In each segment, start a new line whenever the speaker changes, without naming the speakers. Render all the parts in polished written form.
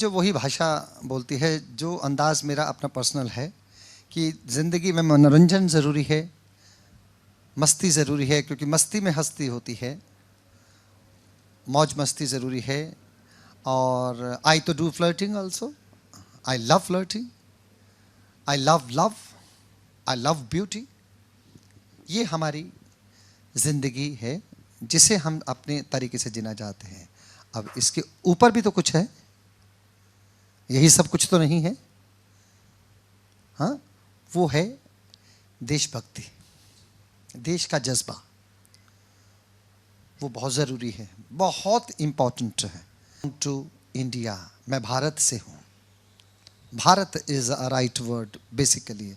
जो वही भाषा बोलती है, जो अंदाज मेरा अपना पर्सनल है कि ज़िंदगी में मनोरंजन ज़रूरी है, मस्ती ज़रूरी है, क्योंकि मस्ती में हस्ती होती है, मौज मस्ती ज़रूरी है। और आई तो do flirting also, I love flirting, I love love, I love beauty. ये हमारी ज़िंदगी है जिसे हम अपने तरीके से जीना चाहते हैं। अब इसके ऊपर भी तो कुछ है, यही सब कुछ तो नहीं है। हाँ, वो है देशभक्ति, देश का जज्बा। वो बहुत ज़रूरी है, बहुत इम्पॉर्टेंट है। टू इंडिया, मैं भारत से हूँ। Bharat is a right word basically.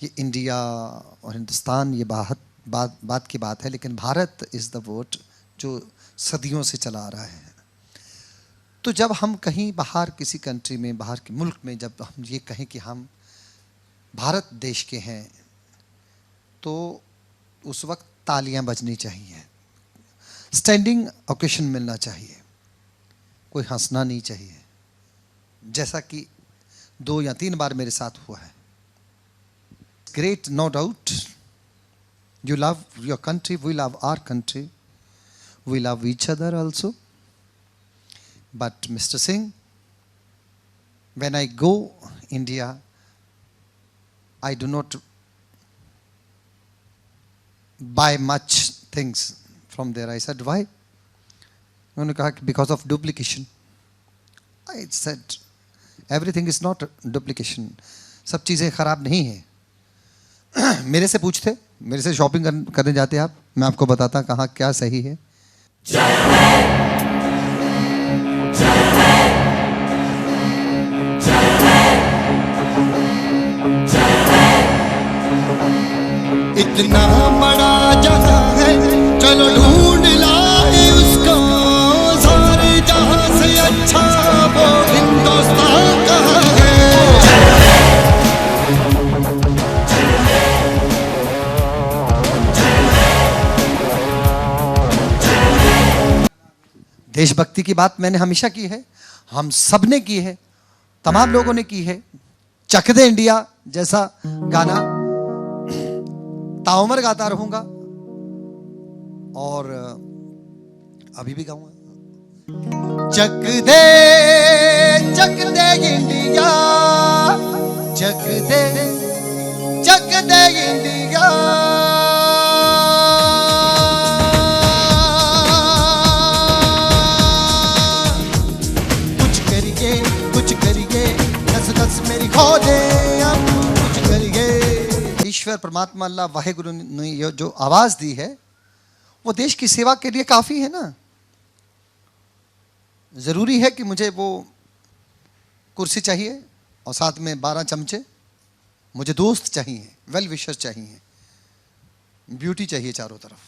ये इंडिया और हिंदुस्तान ये बात की बात है, लेकिन भारत इज़ द वर्ड जो सदियों से चला आ रहा है। तो जब हम कहीं बाहर किसी कंट्री में, बाहर के मुल्क में जब हम ये कहें कि हम भारत देश के हैं, तो उस वक्त तालियां बजनी चाहिए, स्टैंडिंग ओकेशन मिलना चाहिए, कोई हंसना नहीं चाहिए, जैसा कि 2 या 3 बार मेरे साथ हुआ है। Great, no doubt, you love your country, we love our country, we love each other also. But Mr. Singh, when I go India, I do not buy much things from there. I said, why? उन्होंने कहा कि because of duplication. I said, everything is not duplication. सब चीज़ें ख़राब नहीं हैं। मेरे से पूछते, मेरे से शॉपिंग करने जाते आप, मैं आपको बताता कहाँ क्या सही है।
इतना बड़ा जहां है, चलो ढूंढ लाए उसको, सारे जहां से अच्छा वो हिंदुस्तान कहाँ है।
देशभक्ति की बात मैंने हमेशा की है, हम सब ने की है, तमाम लोगों ने की है। चक दे इंडिया जैसा गाना ताउमर गाता रहूंगा और अभी भी गाऊंगा।
चक दे इंडिया, चक दे इंडिया। मेरी खोजे हम कुछ करिए।
ईश्वर परमात्मा अल्लाह वाहेगुरु ने ये जो आवाज दी है, वो देश की सेवा के लिए काफी है ना। जरूरी है कि मुझे वो कुर्सी चाहिए और साथ में 12 चमचे, मुझे दोस्त चाहिए, वेल विशर चाहिए, ब्यूटी चाहिए चारों तरफ,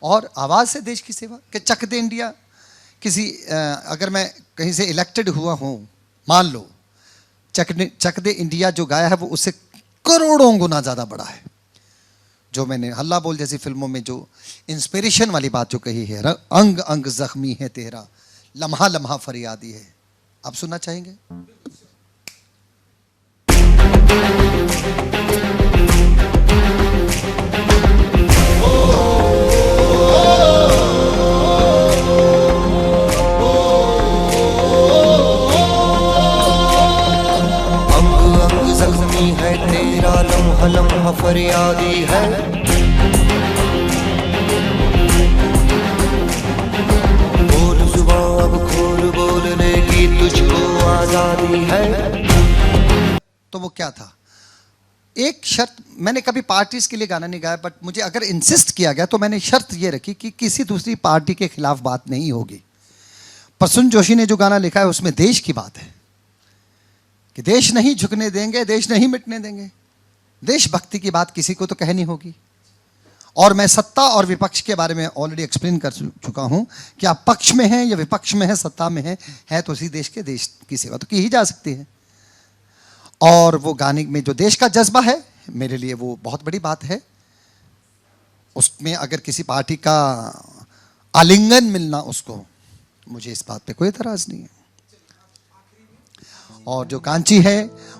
और आवाज से देश की सेवा। कि चक दे इंडिया, किसी अगर मैं कहीं से इलेक्टेड हुआ हूं, मान लो, चक दे इंडिया जो गाया है वो उससे करोड़ों गुना ज्यादा बड़ा है। जो मैंने हल्ला बोल जैसी फिल्मों में जो इंस्पिरेशन वाली बात जो कही है, अंग अंग जख्मी है तेरा, लम्हा लम्हा फरियादी है, आप सुनना चाहेंगे?
है तेरा लम्हा लम्हा फरियादी है। बोल जुबान अब खोल बोलने की तुझको आजादी है।
तो वो क्या था? एक शर्त, मैंने कभी पार्टीज के लिए गाना नहीं गाया, बट मुझे अगर इंसिस्ट किया गया तो मैंने शर्त ये रखी कि किसी दूसरी पार्टी के खिलाफ बात नहीं होगी। प्रसून जोशी ने जो गाना लिखा है उसमें देश की बात है कि देश नहीं झुकने देंगे, देश नहीं मिटने देंगे। देशभक्ति की बात किसी को तो कहनी होगी। और मैं सत्ता और विपक्ष के बारे में ऑलरेडी एक्सप्लेन कर चुका हूं कि आप पक्ष में हैं या विपक्ष में हैं, सत्ता में है तो उसी देश की सेवा तो की ही जा सकती है। और वो गाने में जो देश का जज्बा है, मेरे लिए वो बहुत बड़ी बात है। उसमें अगर किसी पार्टी का आलिंगन मिलना उसको, मुझे इस बात पे कोई एतराज नहीं है। और जो कांची है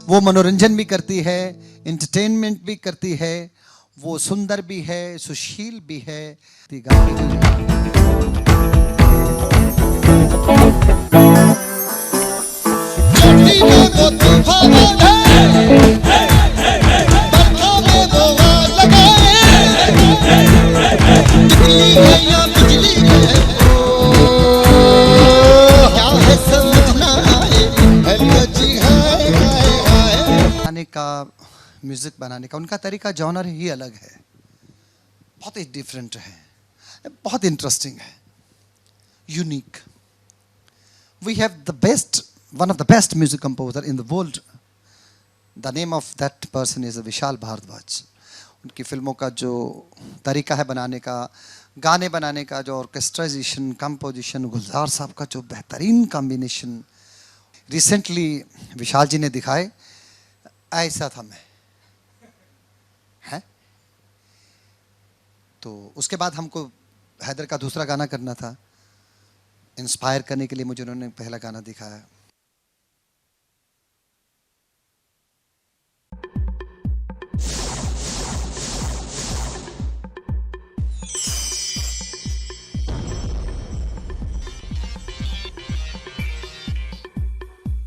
वो मनोरंजन भी करती है, एंटरटेनमेंट भी करती है, वो सुंदर भी है, सुशील भी है। का म्यूजिक बनाने का उनका तरीका जॉनर ही अलग है, बहुत ही डिफरेंट है, बहुत इंटरेस्टिंग है, unique. We have the best, one of the best music composer in the world. The name of that person is Vishal Bhardwaj. उनकी फिल्मों का जो तरीका है बनाने का, गाने बनाने का, जो ऑर्केस्ट्राइजेशन, कंपोजिशन, गुलजार साहब का जो बेहतरीन कॉम्बिनेशन रिसेंटली विशाल जी ने दिखाए, ऐसा था मैं है। तो उसके बाद हमको हैदर का दूसरा गाना करना था, इंस्पायर करने के लिए मुझे उन्होंने पहला गाना दिखाया।